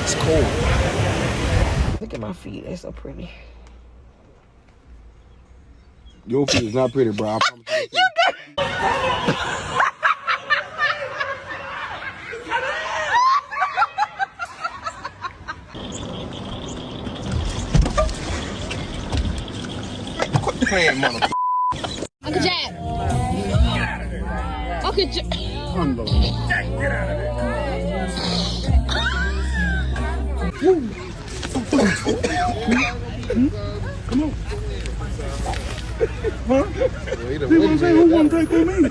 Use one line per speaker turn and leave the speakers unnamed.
It's cold. Look at my feet. They're so pretty.
Your feet is not pretty, bro. I promise you. Quit playing, motherfucker.
Uncle Jack. Uncle Jack.
Come on. Huh? People say who want to take with me?